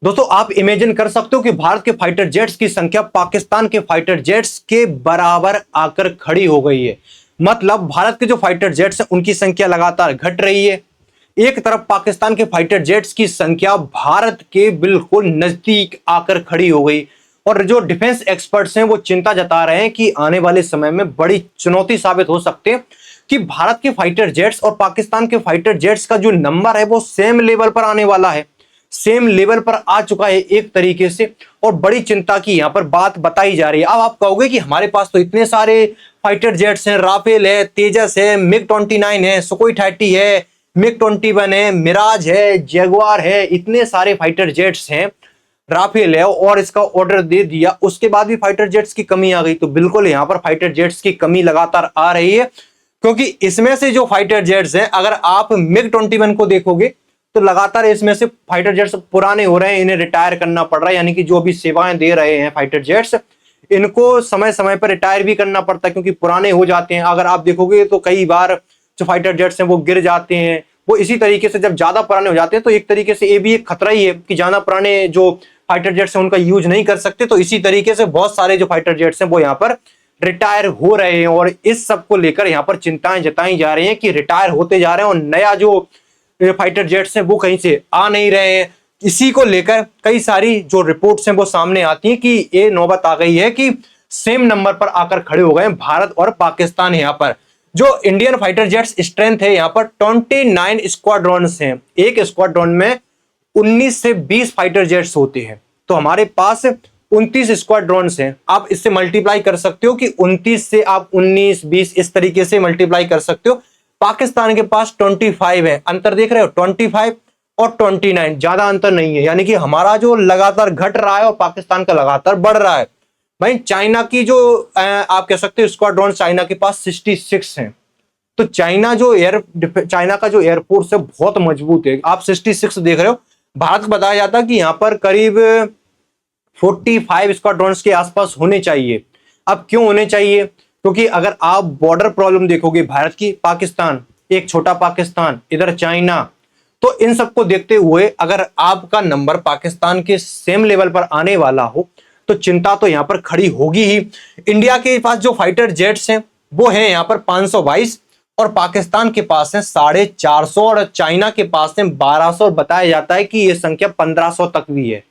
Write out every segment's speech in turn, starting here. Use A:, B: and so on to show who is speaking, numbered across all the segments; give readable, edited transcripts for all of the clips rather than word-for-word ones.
A: दोस्तों आप इमेजिन कर सकते हो कि भारत के फाइटर जेट्स की संख्या पाकिस्तान के फाइटर जेट्स के बराबर आकर खड़ी हो गई है। मतलब भारत के जो फाइटर जेट्स हैं उनकी संख्या लगातार घट रही है। एक तरफ पाकिस्तान के फाइटर जेट्स की संख्या भारत के बिल्कुल नजदीक आकर खड़ी हो गई और जो डिफेंस एक्सपर्ट्स हैं वो चिंता जता रहे हैं कि आने वाले समय में बड़ी चुनौती साबित हो सकती है कि भारत के फाइटर जेट्स और पाकिस्तान के फाइटर जेट्स का जो नंबर है वो सेम लेवल पर आने वाला है, सेम लेवल पर आ चुका है एक तरीके से। और बड़ी चिंता की यहां पर बात बताई जा रही है। अब आप कहोगे कि हमारे पास तो इतने सारे फाइटर जेट्स हैं, राफेल है, तेजस है, मिग 29 है, सुखोई 30 है, मिग 21 है, मिराज है, जगुआर है, इतने सारे फाइटर जेट्स हैं, राफेल है और इसका ऑर्डर दे दिया, उसके बाद भी फाइटर जेट्स की कमी आ गई। तो बिल्कुल यहां पर फाइटर जेट्स की कमी लगातार आ रही है, क्योंकि इसमें से जो फाइटर जेट्स हैं, अगर आप मिग 21 को देखोगे तो लगातार इसमें से फाइटर जेट्स पुराने हो रहे हैं, इन्हें रिटायर करना पड़ रहा है। यानी कि जो भी सेवाएं दे रहे हैं फाइटर जेट्स, इनको समय समय पर रिटायर भी करना पड़ता है क्योंकि पुराने हो जाते हैं। अगर आप देखोगे तो कई बार जो फाइटर जेट्स हैं वो गिर जाते हैं। वो इसी तरीके से जब ज्यादा पुराने हो जाते हैं तो एक तरीके से ये भी एक खतरा ही है कि ज्यादा पुराने जो फाइटर जेट्स हैं उनका यूज नहीं कर सकते। तो इसी तरीके से बहुत सारे जो फाइटर जेट्स हैं वो यहाँ पर रिटायर हो रहे हैं और इस सब को लेकर यहाँ पर चिंताएं जताई जा रही हैं कि रिटायर होते जा रहे हैं और नया जो फाइटर जेट्स हैं वो कहीं से आ नहीं रहे हैं। इसी को लेकर कई सारी जो रिपोर्ट्स हैं वो सामने आती हैं कि ये नौबत आ गई है कि सेम नंबर पर आकर खड़े हो गए हैं भारत और पाकिस्तान। यहाँ पर जो इंडियन फाइटर जेट्स स्ट्रेंथ है यहाँ पर 29 स्क्वाड्रॉन्स हैं। एक स्क्वाड्रॉन में 19 से 20 फाइटर जेट्स होते हैं, तो हमारे पास 29 स्क्वाड्रॉन्स हैं। आप इससे मल्टीप्लाई कर सकते हो कि 29 से आप 19 20 इस तरीके से मल्टीप्लाई कर सकते हो। पाकिस्तान के पास 25 है। अंतर देख रहे हो, 25 और 29, ज्यादा अंतर नहीं है। यानी कि हमारा जो लगातार घट रहा है और पाकिस्तान का लगातार बढ़ रहा है। भाई चाइना की जो आप कह सकते हो स्क्वाड्रॉन, चाइना के पास 66 हैं। तो चाइना का जो एयरफोर्स है बहुत मजबूत है। आप 66 देख रहे हो, भारत को बताया जाता है कि यहां पर करीब 45 स्क्वाड्रॉन्स के आसपास होने चाहिए। अब क्यों होने चाहिए? क्योंकि अगर आप बॉर्डर प्रॉब्लम देखोगे भारत की, पाकिस्तान, एक छोटा पाकिस्तान, इधर चाइना, तो इन सबको देखते हुए अगर आपका नंबर पाकिस्तान के सेम लेवल पर आने वाला हो तो चिंता तो यहां पर खड़ी होगी ही। इंडिया के पास जो फाइटर जेट्स हैं वो है यहां पर 522 और पाकिस्तान के पास है 450 और चाइना के पास है 1200 और बताया जाता है कि यह संख्या 1500 तक भी है।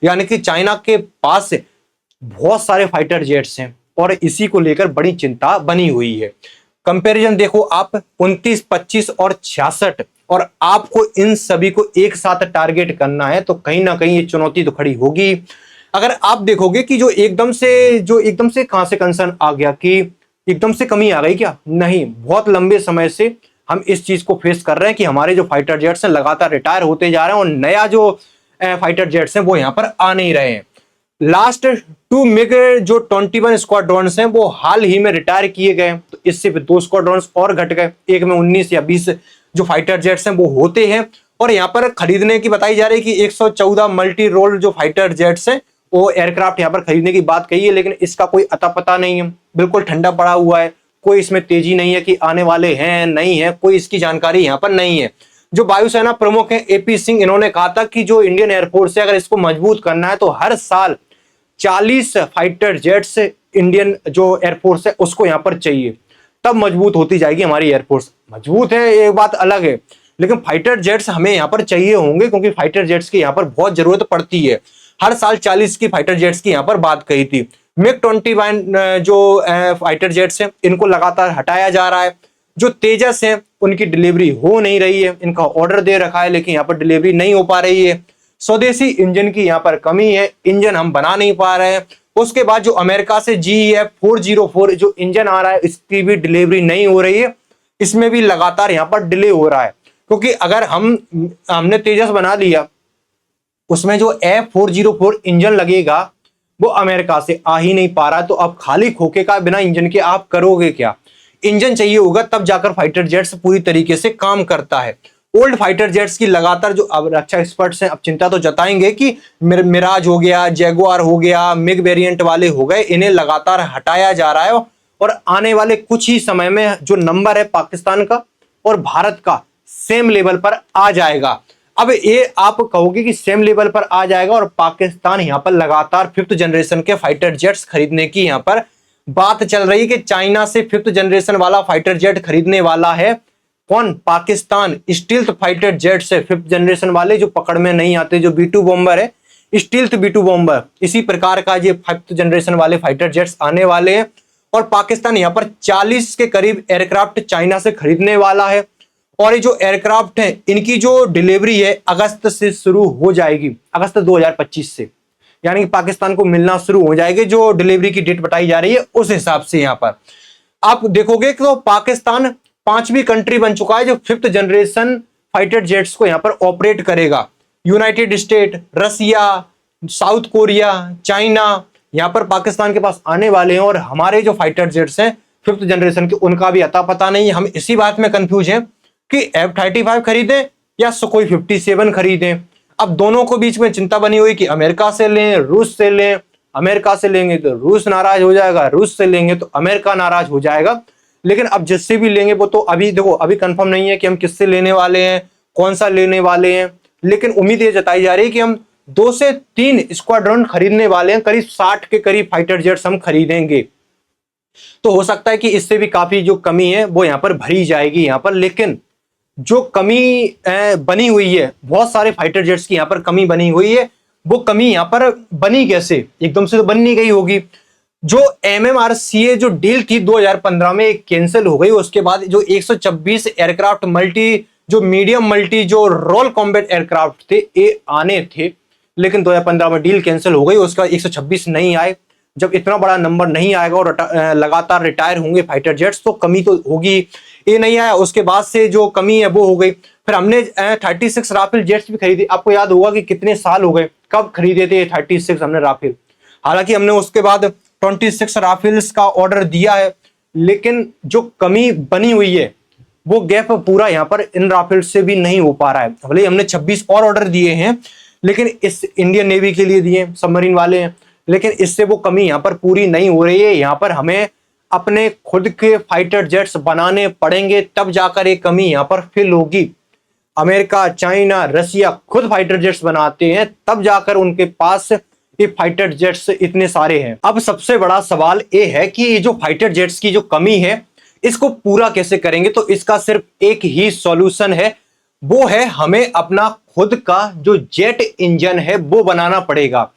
A: यानी कि चाइना के पास बहुत सारे फाइटर जेट्स हैं और इसी को लेकर बड़ी चिंता बनी हुई है। कंपैरिजन देखो आप, 29, 25 और 66, और आपको इन सभी को एक साथ टारगेट करना है तो कहीं ना कहीं ये चुनौती तो खड़ी होगी। अगर आप देखोगे कि जो एकदम से कहां से कंसर्न आ गया कि एकदम से कमी आ गई क्या? नहीं, बहुत लंबे समय से हम इस चीज को फेस कर रहे हैं कि हमारे जो फाइटर जेट्स हैं लगातार रिटायर होते जा रहे हैं और नया जो फाइटर जेट्स हैं वो यहां पर आ नहीं रहे हैं। लास्ट 2 मिग जो 21 स्क्वाड्रॉन्स हैं वो हाल ही में रिटायर किए गए, तो इससे 2 स्क्वाड्रॉन्स और घट गए। एक में 19 या 20 जो फाइटर जेट्स हैं वो होते हैं और यहाँ पर खरीदने की बताई जा रही है कि 114 मल्टी रोल जो फाइटर जेट्स हैं वो एयरक्राफ्ट यहाँ पर खरीदने की बात कही है, लेकिन इसका कोई अता पता नहीं है। बिल्कुल ठंडा पड़ा हुआ है, कोई इसमें तेजी नहीं है कि आने वाले हैं नहीं है, कोई इसकी जानकारी यहाँ पर नहीं है। जो वायुसेना प्रमुख हैं एपी सिंह, इन्होंने कहा था कि जो इंडियन एयरफोर्स है अगर इसको मजबूत करना है तो हर साल 40 फाइटर जेट्स इंडियन जो एयरफोर्स है उसको यहां पर चाहिए, तब मजबूत होती जाएगी हमारी एयरफोर्स। मजबूत है एक बात अलग है, लेकिन फाइटर जेट्स हमें यहां पर चाहिए होंगे क्योंकि फाइटर जेट्स की यहां पर बहुत जरूरत पड़ती है। हर साल 40 की फाइटर जेट्स की यहां पर बात कही थी। मिग 21 जो फाइटर जेट्स हैं इनको लगातार हटाया जा रहा है। जो तेजस है उनकी डिलीवरी हो नहीं रही है, इनका ऑर्डर दे रखा है लेकिन यहां पर डिलीवरी नहीं हो पा रही है। स्वदेशी इंजन की यहां पर कमी है, इंजन हम बना नहीं पा रहे हैं। उसके बाद जो अमेरिका से GEF 404 जो इंजन आ रहा है इसकी भी डिलीवरी नहीं हो रही है, इसमें भी लगातार यहां पर डिले हो रहा है। क्योंकि अगर हमने तेजस बना लिया, उसमें जो F404 इंजन लगेगा वो अमेरिका से आ ही नहीं पा रहा है, तो अब खाली खोखे का बिना इंजन के आप करोगे क्या? इंजन चाहिए होगा तब जाकर फाइटर जेट्स पूरी तरीके से काम करता है। ओल्ड फाइटर जेट्स की लगातार जो अब रक्षा एक्सपर्ट्स हैं अब चिंता तो जताएंगे कि मिराज हो गया, जैगुआर हो गया, मिग वेरिएंट वाले हो गए, इन्हें लगातार हटाया जा रहा है और आने वाले कुछ ही समय में जो नंबर है पाकिस्तान का और भारत का सेम लेवल पर आ जाएगा। अब ये आप कहोगे कि सेम लेवल पर आ जाएगा और पाकिस्तान यहां पर लगातार 5th जनरेशन के फाइटर जेट्स खरीदने की यहां पर बात चल रही है कि चाइना से 5th जनरेशन वाला फाइटर जेट खरीदने वाला है कौन? पाकिस्तान। स्टील्थ फाइटर जेट्स है 5th जनरेशन वाले, जो पकड़ में नहीं आते, जो B2 बॉम्बर है, स्टील्थ B2 बॉम्बर, इसी प्रकार का ये 5th जनरेशन वाले फाइटर जेट्स आने वाले हैं। और पाकिस्तान यहां पर 40 के करीब एयरक्राफ्ट चाइना से खरीदने वाला है। और ये जो एयरक्राफ्ट है इनकी जो डिलीवरी है अगस्त से शुरू हो जाएगी, अगस्त 2025 से, यानी कि पाकिस्तान को मिलना शुरू हो जाएगी। जो डिलीवरी की डेट बताई जा रही है उस हिसाब से यहां पर आप देखोगे कि तो पाकिस्तान 5वीं कंट्री बन चुका है जो 5th जनरेशन फाइटर जेट्स को यहां पर ऑपरेट करेगा। यूनाइटेड स्टेट, रसिया, साउथ कोरिया, चाइना यहां पर पाकिस्तान के पास आने वाले हैं। और हमारे जो फाइटर जेट्स हैं 5th जनरेशन के, उनका भी अता पता नहीं है। हम इसी बात में कंफ्यूज हैं कि F-35 खरीदें या सुखोई 57 खरीदें। अब दोनों को बीच में चिंता बनी हुई कि अमेरिका से लें, रूस से लें। अमेरिका से लेंगे तो रूस नाराज हो जाएगा, रूस से लेंगे तो अमेरिका नाराज हो जाएगा। लेकिन अब जिससे भी लेंगे वो तो अभी देखो, अभी कंफर्म नहीं है कि हम किससे लेने वाले हैं, कौन सा लेने वाले हैं। लेकिन उम्मीद ये जताई जा रही है कि हम 2 से 3 स्क्वाड्रन खरीदने वाले हैं, करीब 60 के करीब फाइटर जेट्स हम खरीदेंगे। तो हो सकता है कि इससे भी काफी जो कमी है वो यहाँ पर भरी जाएगी यहाँ पर। लेकिन जो कमी बनी हुई है, बहुत सारे फाइटर जेट्स की यहाँ पर कमी बनी हुई है, वो कमी यहाँ पर बनी कैसे? एकदम से तो बन नहीं गई होगी। जो MMRCA जो डील थी 2015 में कैंसिल हो गई। उसके बाद जो 126 एयरक्राफ्ट जो मीडियम मल्टी जो रोल कॉम्बैट एयरक्राफ्ट थे ये आने थे, लेकिन 2015 में डील कैंसिल हो गई। उसका 126 नहीं आए। जब इतना बड़ा नंबर नहीं आएगा और लगातार रिटायर होंगे फाइटर जेट्स तो कमी तो होगी। ये नहीं आया, उसके बाद से जो कमी है वो हो गई। फिर हमने 36 राफेल जेट्स भी खरीदे। आपको याद होगा कि कितने साल हो गए, कब खरीदे थे 36 हमने राफेल। हालांकि हमने उसके बाद 26 राफेल्स का ऑर्डर दिया है, लेकिन जो कमी बनी हुई है वो गैप पूरा यहाँ पर इन राफेल से भी नहीं हो पा रहा है। भले हमने 26 और ऑर्डर दिए हैं, लेकिन इस इंडियन नेवी के लिए दिए, सबमरीन वाले हैं, लेकिन इससे वो कमी यहाँ पर पूरी नहीं हो रही है। यहाँ पर हमें अपने खुद के फाइटर जेट्स बनाने पड़ेंगे, तब जाकर ये कमी यहाँ पर फिल होगी। अमेरिका, चाइना, रसिया खुद फाइटर जेट्स बनाते हैं, तब जाकर उनके पास ये फाइटर जेट्स इतने सारे हैं। अब सबसे बड़ा सवाल ये है कि ये जो फाइटर जेट्स की जो कमी है इसको पूरा कैसे करेंगे? तो इसका सिर्फ एक ही सॉल्यूशन है, वो है हमें अपना खुद का जो जेट इंजन है वो बनाना पड़ेगा।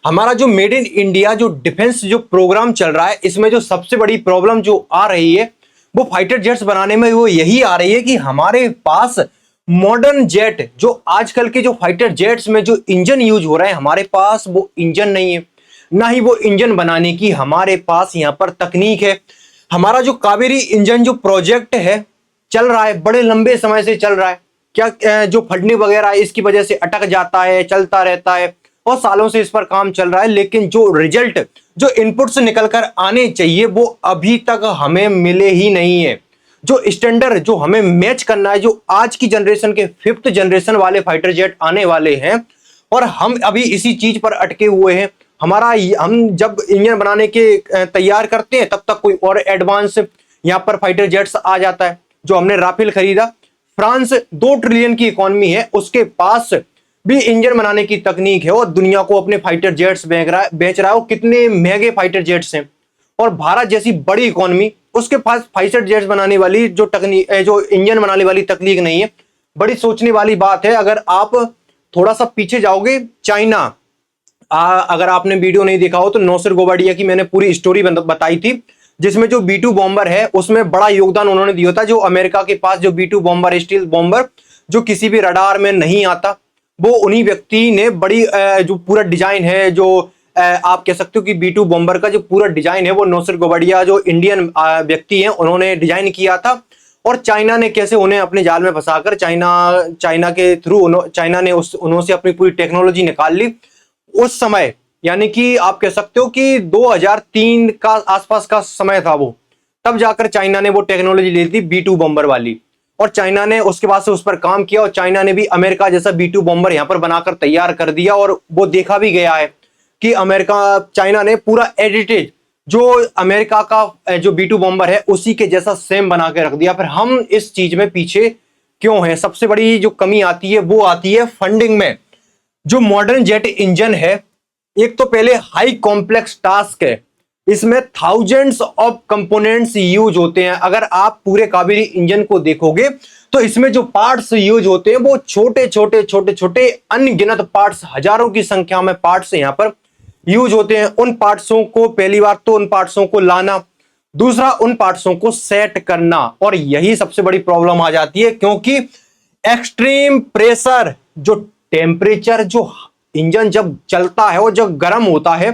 A: हमारा जो मेड इन इंडिया जो डिफेंस जो प्रोग्राम चल रहा है, इसमें जो सबसे बड़ी प्रॉब्लम जो आ रही है वो फाइटर जेट्स बनाने में वो यही आ रही है कि हमारे पास मॉडर्न जेट, जो आजकल के जो फाइटर जेट्स में जो इंजन यूज हो रहा है, हमारे पास वो इंजन नहीं है, ना ही वो इंजन बनाने की हमारे पास यहाँ पर तकनीक है। हमारा जो कावेरी इंजन जो प्रोजेक्ट है चल रहा है, बड़े लंबे समय से चल रहा है, क्या जो फंडिंग वगैरह है इसकी वजह से अटक जाता है, चलता रहता है और सालों से इस पर काम चल रहा है। लेकिन जो रिजल्ट, जो इनपुट से निकल कर आने चाहिए वो अभी तक हमें मिले ही नहीं है। जो स्टैंडर्ड जो हमें मैच करना है, जो आज की जनरेशन के 5th जनरेशन वाले फाइटर जेट आने वाले हैं, और हम अभी इसी चीज पर अटके हुए हैं। हम जब इंजन बनाने के तैयार करते हैं तब तक कोई और एडवांस यहाँ पर फाइटर जेट्स आ जाता है। जो हमने राफेल खरीदा, फ्रांस 2 ट्रिलियन की इकोनॉमी है, उसके पास भी इंजन बनाने की तकनीक है और दुनिया को अपने फाइटर जेट्स बेच रहा है। वो कितने महंगे फाइटर जेट्स हैं, और भारत जैसी बड़ी इकोनॉमी, उसके पास फाइटर जेट्स बनाने वाली जो तकनीक, जो इंजन बनाने वाली तकनीक नहीं है। बड़ी सोचने वाली बात है। अगर आप थोड़ा सा पीछे जाओगे, चाइना, अगर आपने वीडियो नहीं देखा हो तो नौसर गोवाडिया की मैंने पूरी स्टोरी बताई थी, जिसमें जो B2 बॉम्बर है उसमें बड़ा योगदान उन्होंने दिया था। जो अमेरिका के पास जो B2 बॉम्बर, स्टील बॉम्बर, जो किसी भी रडार में नहीं आता, वो उन्हीं व्यक्ति ने बड़ी जो पूरा डिजाइन है, जो आप कह सकते हो कि B2 बॉम्बर का जो पूरा डिजाइन है वो नौसर गोवाडिया जो इंडियन व्यक्ति हैं उन्होंने डिजाइन किया था। और चाइना ने कैसे उन्हें अपने जाल में फंसाकर चाइना के थ्रू चाइना ने उन्होंने अपनी पूरी टेक्नोलॉजी निकाल ली उस समय। यानी कि आप कह सकते हो कि 2003 का आसपास का समय था वो, तब जाकर चाइना ने वो टेक्नोलॉजी ली थी B2 बॉम्बर वाली, और चाइना ने उसके बाद से उस पर काम किया। और चाइना ने भी अमेरिका जैसा B2 बॉम्बर यहाँ पर बनाकर तैयार कर दिया, और वो देखा भी गया है कि चाइना ने पूरा एडिटेड जो अमेरिका का जो B2 बॉम्बर है उसी के जैसा सेम बना के रख दिया। फिर हम इस चीज में पीछे क्यों है? सबसे बड़ी जो कमी आती है वो आती है फंडिंग में। जो मॉडर्न जेट इंजन है, एक तो पहले हाई कॉम्प्लेक्स टास्क है, इसमें थाउजेंड्स ऑफ कंपोनेंट्स यूज होते हैं। अगर आप पूरे कावेरी इंजन को देखोगे तो इसमें जो पार्ट्स यूज होते हैं वो छोटे छोटे अनगिनत पार्ट्स, हजारों की संख्या में पार्ट्स यहां पर यूज होते हैं। उन पार्ट्सों को पहली बात तो उन पार्ट्सों को लाना, दूसरा उन पार्ट्सों को सेट करना, और यही सबसे बड़ी प्रॉब्लम आ जाती है क्योंकि एक्सट्रीम प्रेशर, जो टेम्परेचर, जो इंजन जब चलता है और जब गर्म होता है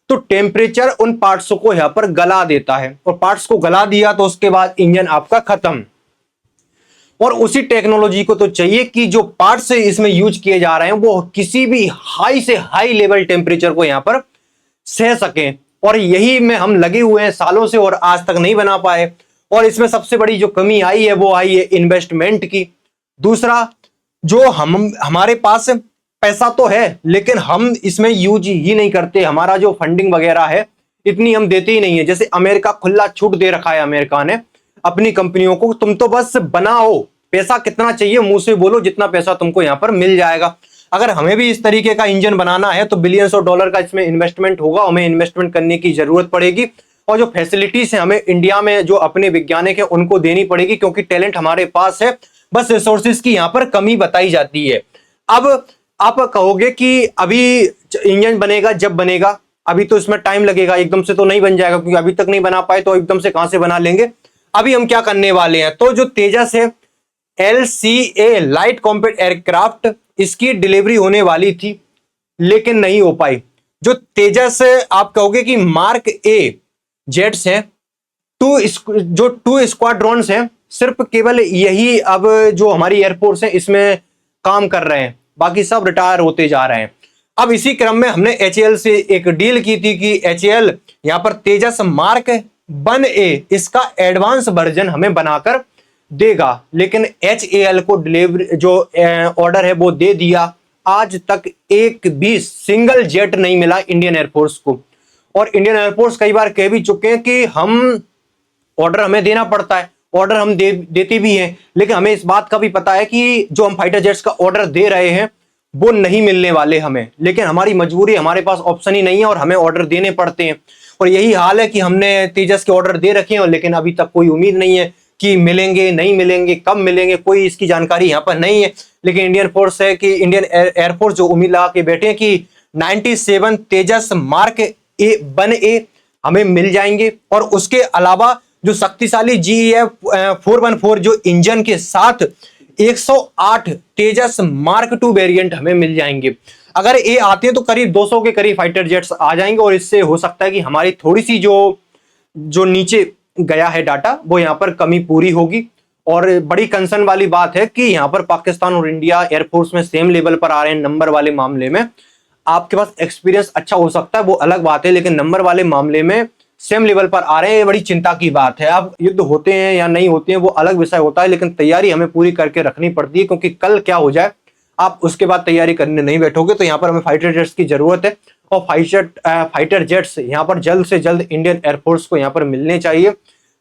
A: तो टेम्परेचर उन पार्ट्सों को यहां पर गला देता है, और पार्ट्स को गला दिया तो उसके बाद इंजन आपका खत्म। और उसी टेक्नोलॉजी को तो चाहिए कि जो पार्ट्स इसमें यूज किए जा रहे हैं वो किसी भी हाई से हाई लेवल टेम्परेचर को यहां पर सह सकें, और यही में हम लगे हुए हैं सालों से और आज तक नहीं बना पाए। और इसमें सबसे बड़ी जो कमी आई है वो आई है इन्वेस्टमेंट की। दूसरा, जो हमारे पास पैसा तो है लेकिन हम इसमें यूज ही नहीं करते, हमारा जो फंडिंग वगैरह है इतनी हम देते ही नहीं है। जैसे अमेरिका खुला छूट दे रखा है अमेरिका ने अपनी कंपनियों को, तुम तो बस बनाओ, पैसा कितना चाहिए मुंह से बोलो, जितना पैसा तुमको यहां पर मिल जाएगा। अगर हमें भी इस तरीके का इंजन बनाना है तो बिलियंस ऑफ डॉलर का इसमें इन्वेस्टमेंट होगा, हमें इन्वेस्टमेंट करने की जरूरत पड़ेगी, और जो फैसिलिटीज है हमें इंडिया में जो अपने वैज्ञानिक है उनको देनी पड़ेगी, क्योंकि टैलेंट हमारे पास है, बस रिसोर्सेज की यहां पर कमी बताई जाती है। अब आप कहोगे कि अभी इंजन बनेगा जब बनेगा, अभी तो इसमें टाइम लगेगा, एकदम से तो नहीं बन जाएगा, क्योंकि अभी तक नहीं बना पाए तो एकदम से कहां से बना लेंगे। अभी हम क्या करने वाले हैं, तो जो तेजस है LCA लाइट कॉम्पैक्ट एयरक्राफ्ट, इसकी डिलीवरी होने वाली थी लेकिन नहीं हो पाई। जो तेजस आप कहोगे कि मार्क ए जेट्स हैं, जो 2 स्क्वाड्रॉन्स हैं, सिर्फ केवल यही अब जो हमारी एयरफोर्स है इसमें काम कर रहे हैं, बाकी सब रिटायर होते जा रहे हैं। अब इसी क्रम में हमने HAL से एक डील की थी कि HAL यहां पर तेजस मार्क 1A इसका एडवांस वर्जन हमें बनाकर देगा, लेकिन HAL को डिलीवरी जो ऑर्डर है वो दे दिया। आज तक एक भी सिंगल जेट नहीं मिला इंडियन एयरफोर्स को, और इंडियन एयरफोर्स कई बार कह भी चुके हैं कि हम ऑर्डर हमें देना पड़ता है, ऑर्डर हम देते भी हैं, लेकिन हमें इस बात का भी पता है कि जो हम फाइटर जेट्स का ऑर्डर दे रहे हैं वो नहीं मिलने वाले हमें, लेकिन हमारी मजबूरी, हमारे पास ऑप्शन ही नहीं है और हमें ऑर्डर देने पड़ते हैं। और यही हाल है कि हमने तेजस के ऑर्डर दे रखे हैं, लेकिन अभी तक कोई उम्मीद नहीं है कि मिलेंगे, नहीं मिलेंगे, कब मिलेंगे, कोई इसकी जानकारी यहाँ पर नहीं है। लेकिन इंडियन फोर्स है कि इंडियन एयरफोर्स जो उम्मीद लगा के बैठे हैं कि 97 तेजस मार्क 1A हमें मिल जाएंगे, और उसके अलावा जो शक्तिशाली GEF 414 जो इंजन के साथ 108 तेजस मार्क 2 वेरिएंट हमें मिल जाएंगे। अगर ये आते हैं तो करीब 200 के करीब फाइटर जेट्स आ जाएंगे, और इससे हो सकता है कि हमारी थोड़ी सी जो नीचे गया है डाटा वो यहाँ पर कमी पूरी होगी। और बड़ी कंसर्न वाली बात है कि यहाँ पर पाकिस्तान और इंडिया एयरफोर्स में सेम लेवल पर आ रहे हैं नंबर वाले मामले में। आपके पास एक्सपीरियंस अच्छा हो सकता है वो अलग बात है, लेकिन नंबर वाले मामले में सेम लेवल पर आ रहे हैं, ये बड़ी चिंता की बात है। अब युद्ध होते हैं या नहीं होते हैं वो अलग विषय होता है, लेकिन तैयारी हमें पूरी करके रखनी पड़ती है, क्योंकि कल क्या हो जाए आप उसके बाद तैयारी करने नहीं बैठोगे। तो यहाँ पर हमें फाइटर जेट्स की जरूरत है, और फाइटर जेट्स यहाँ पर जल्द से जल्द इंडियन एयरफोर्स को यहाँ पर मिलने चाहिए,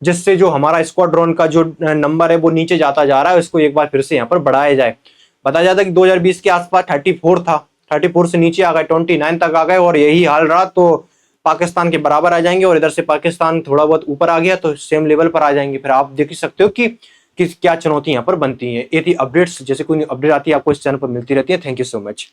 A: जिससे जो हमारा स्क्वाड्रॉन का जो नंबर है वो नीचे जाता जा रहा है उसको एक बार फिर से यहाँ पर बढ़ाया जाए। बताया जाता है कि 2020 के आसपास 34 था, 34 से नीचे आ गए, 29 तक आ गए, और यही हाल रहा तो पाकिस्तान के बराबर आ जाएंगे, और इधर से पाकिस्तान थोड़ा बहुत ऊपर आ गया तो सेम लेवल पर आ जाएंगे। फिर आप देख ही सकते हो कि क्या चुनौती यहाँ पर बनती है। ये थी अपडेट्स, जैसे कोई अपडेट आती है आपको इस चैनल पर मिलती रहती है। Thank you so much.